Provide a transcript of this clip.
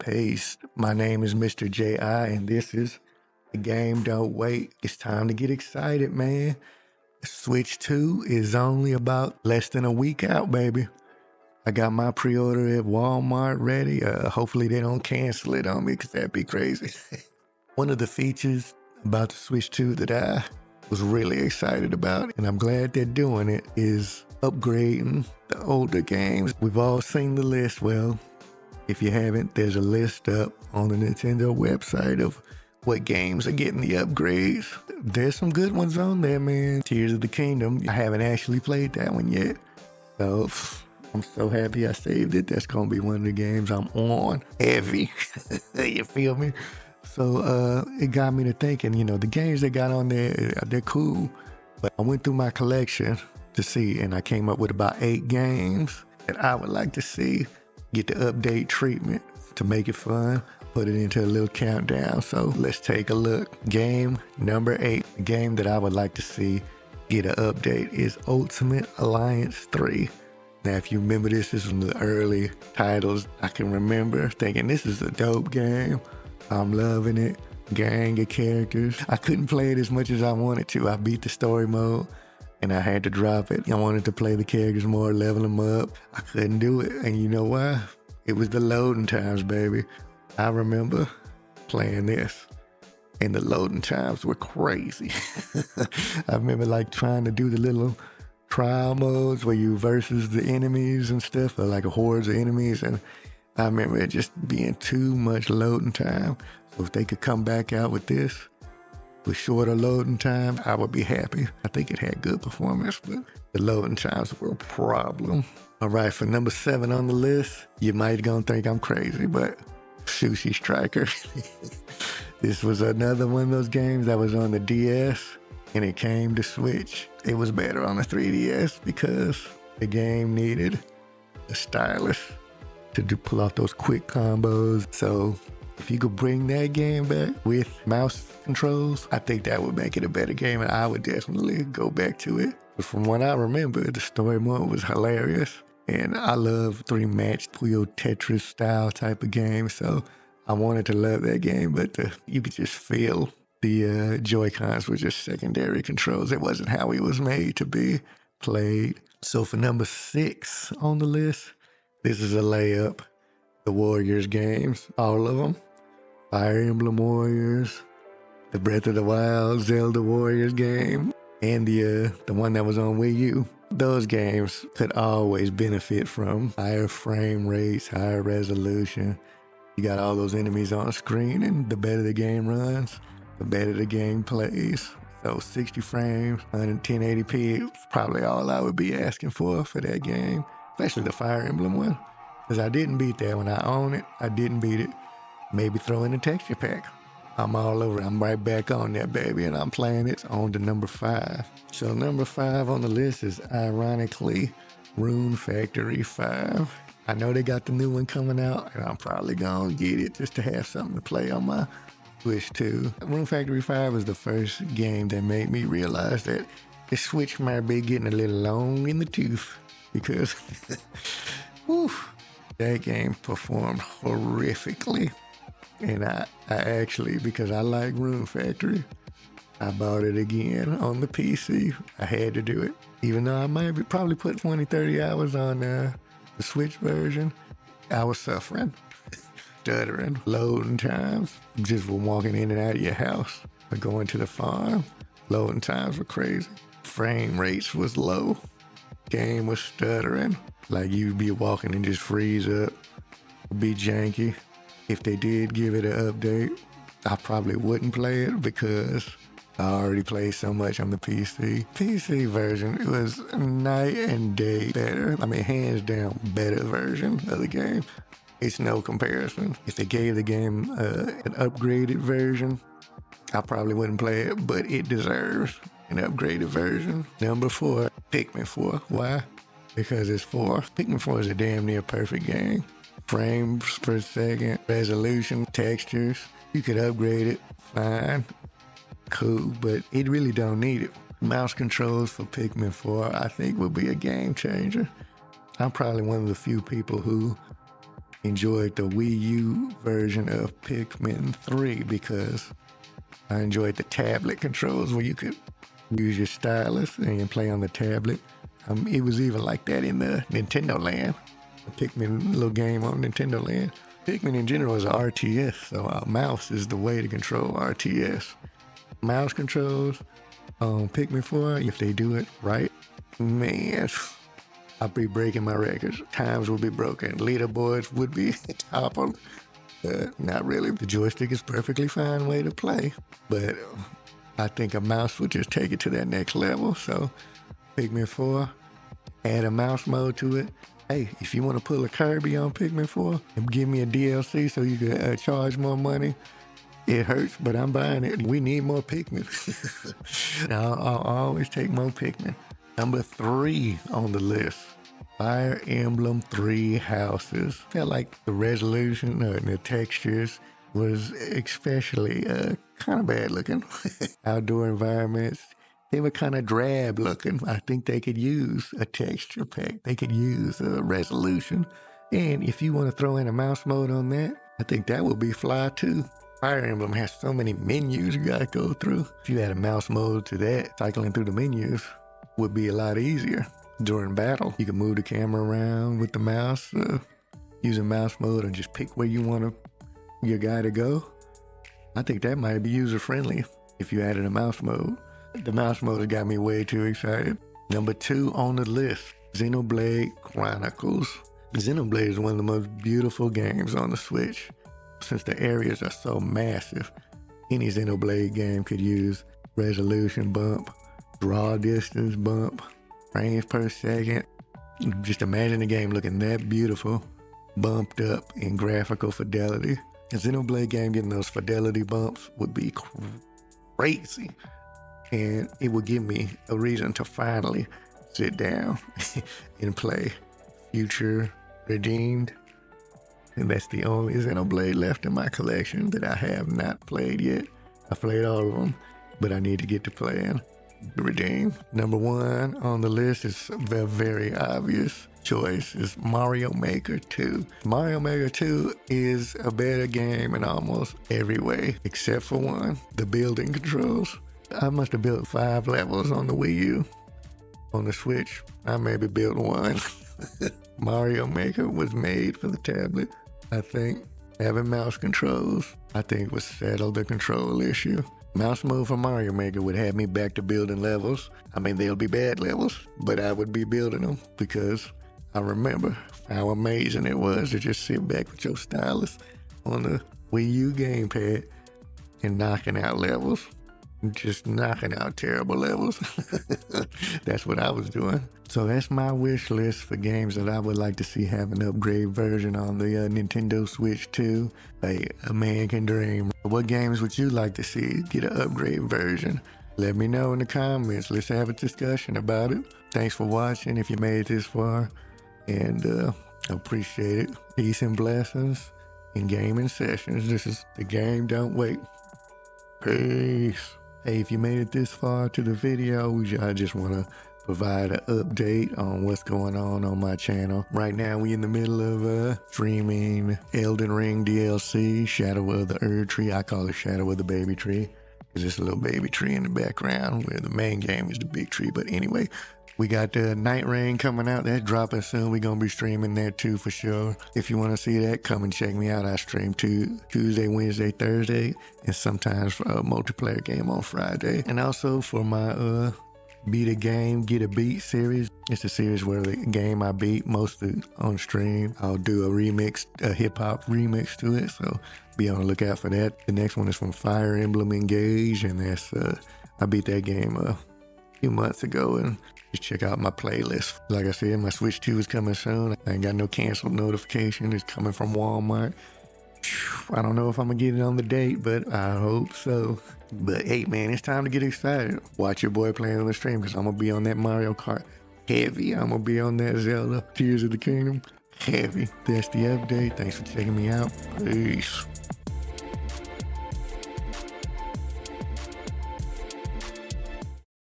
Peace. My name is Mr. J.I. and this is The Game Don't Wait. It's time to get excited, man. Switch 2 is only about less than a week out, baby. I got my pre-order at Walmart ready. Hopefully they don't cancel it on me because that'd be crazy. One of the features about the Switch 2 that I was really excited about, and I'm glad they're doing it, is upgrading the older games. We've all seen the list. Well, if you haven't, there's a list up on the Nintendo website of what games are getting the upgrades. There's some good ones on there, man. Tears of the Kingdom. I haven't actually played that one yet. So I'm so happy I saved it. That's going to be one of the games I'm on heavy. You feel me? So it got me to thinking, the games they got on there, they're cool. But I went through my collection to see, and I came up with about 8 games that I would like to see get the update treatment to make it fun, put it into a little countdown. So let's take a look. Game number 8, the game that I would like to see get an update is Ultimate Alliance 3. Now, if you remember this is one of the early titles I can remember thinking this is a dope game. I'm loving it. Gang of characters. I couldn't play it as much as I wanted to. I beat the story mode and I had to drop it. I wanted to play the characters more, level them up. I couldn't do it. And you know why? It was the loading times, baby. I remember playing this and the loading times were crazy. I remember trying to do the little trial modes where you versus the enemies and stuff, or like a hordes of enemies. And I remember it just being too much loading time. So if they could come back out with this, with shorter loading time, I would be happy. I think it had good performance, but the loading times were a problem. All right, for number 7 on the list, you might gonna think I'm crazy, but Sushi Striker. This was another one of those games that was on the DS, and it came to Switch. It was better on the 3DS because the game needed a stylus to pull off those quick combos. So if you could bring that game back with mouse controls, I think that would make it a better game, and I would definitely go back to it. But from what I remember, the story mode was hilarious, and I love 3-match Puyo Tetris style type of game, so I wanted to love that game, but you could just feel the Joy-Cons were just secondary controls. It wasn't how it was made to be played. So for number 6 on the list, this is a layup. The Warriors games, all of them. Fire Emblem Warriors, the Breath of the Wild Zelda Warriors game, and the one that was on Wii U. Those games could always benefit from higher frame rates, higher resolution. You got all those enemies on screen, and the better the game runs, the better the game plays. So 60 frames, 1080p is probably all I would be asking for that game, especially the Fire Emblem one. Because I didn't beat that one. I own it. I didn't beat it. Maybe throw in a texture pack. I'm all over it. I'm right back on that, baby, and I'm playing it on to number 5. So number 5 on the list is ironically Rune Factory 5. I know they got the new one coming out, and I'm probably gonna get it just to have something to play on my Switch 2. Rune Factory 5 was the first game that made me realize that the Switch might be getting a little long in the tooth, because whew, that game performed horrifically. And I actually, because I like Rune Factory, I bought it again on the PC. I had to do it. Even though I might probably put 20, 30 hours on the Switch version, I was suffering. Stuttering, loading times, just from walking in and out of your house or going to the farm. Loading times were crazy. Frame rates was low. Game was stuttering. Like you'd be walking and just freeze up, be janky. If they did give it an update, I probably wouldn't play it because I already played so much on the PC. PC version, it was night and day better. I mean, hands down, better version of the game. It's no comparison. If they gave the game an upgraded version, I probably wouldn't play it, but it deserves an upgraded version. Number 4, Pikmin 4. Why? Because it's 4. Pikmin 4 is a damn near perfect game. Frames per second, resolution, textures. You could upgrade it, fine, cool, but it really don't need it. Mouse controls for Pikmin 4, I think, would be a game changer. I'm probably one of the few people who enjoyed the Wii U version of Pikmin 3 because I enjoyed the tablet controls where you could use your stylus and play on the tablet. It was even like that in the Nintendo Land. The Pikmin little game on Nintendo Land. Pikmin in general is an RTS, so a mouse is the way to control RTS. Mouse controls on Pikmin 4, if they do it right, man, I'll be breaking my records. Times will be broken. Leaderboards would be toppled. Not really. The joystick is perfectly fine way to play, but I think a mouse would just take it to that next level. So Pikmin 4, add a mouse mode to it. Hey, if you want to pull a Kirby on Pikmin 4 and give me a DLC so you can charge more money, it hurts, but I'm buying it. We need more Pikmin. I'll always take more Pikmin. Number 3 on the list, Fire Emblem 3 Houses. Felt like the resolution and the textures was especially kind of bad looking. Outdoor environments, they were kind of drab looking. I think they could use a texture pack. They could use a resolution. And if you want to throw in a mouse mode on that, I think that would be fly too. Fire Emblem has so many menus you gotta go through. If you had a mouse mode to that, cycling through the menus would be a lot easier. During battle, you can move the camera around with the mouse, using mouse mode, and just pick where you want your guy to go. I think that might be user-friendly if you added a mouse mode. The mouse mode has got me way too excited. Number 2 on the list, Xenoblade Chronicles. Xenoblade is one of the most beautiful games on the Switch. Since the areas are so massive, any Xenoblade game could use resolution bump, draw distance bump, frames per second. Just imagine the game looking that beautiful, bumped up in graphical fidelity. A Xenoblade game getting those fidelity bumps would be crazy. And it would give me a reason to finally sit down and play Future Redeemed. And that's the only Xenoblade left in my collection that I have not played yet. I played all of them, but I need to get to playing Redeemed. Number 1 on the list is the very obvious choice is Mario Maker 2. Mario Maker 2 is a better game in almost every way, except for one, the building controls. I must have built 5 levels on the Wii U. On the Switch, I maybe built 1. Mario Maker was made for the tablet. I think having mouse controls, I think would settle the control issue. Mouse mode for Mario Maker would have me back to building levels. I mean, they'll be bad levels, but I would be building them because I remember how amazing it was to just sit back with your stylus on the Wii U gamepad and knocking out levels. Just knocking out terrible levels. That's what I was doing. So that's my wish list for games that I would like to see have an upgrade version on the Nintendo Switch 2. Hey, a man can dream. What games would you like to see get an upgrade version? Let me know in the comments. Let's have a discussion about it. Thanks for watching if you made it this far. And I appreciate it. Peace and blessings in gaming sessions. This is The Game Don't Wait. Peace. Hey, if you made it this far to the video, I just want to provide an update on what's going on my channel. Right now, we in the middle of streaming Elden Ring DLC, Shadow of the Erd Tree. I call it Shadow of the Baby Tree because it's a little baby tree in the background where the main game is the big tree. But anyway, we got the Night Rain coming out. That's dropping soon. We're going to be streaming that too for sure. If you want to see that, come and check me out. I stream Tuesday, Wednesday, Thursday, and sometimes for a multiplayer game on Friday. And also for my Beat a Game, Get a Beat series. It's a series where the game I beat mostly on stream. I'll do a remix, a hip-hop remix to it. So be on the lookout for that. The next one is from Fire Emblem Engage. And that's I beat that game a few months ago. And just check out my playlist. Like I said, my Switch 2 is coming soon. I ain't got no canceled notification. It's coming from Walmart. I don't know if I'm gonna get it on the date, but I hope so. But hey, man, it's time to get excited. Watch your boy playing on the stream because I'm gonna be on that Mario Kart heavy. I'm gonna be on that Zelda Tears of the Kingdom heavy. That's the update. Thanks for checking me out. Peace.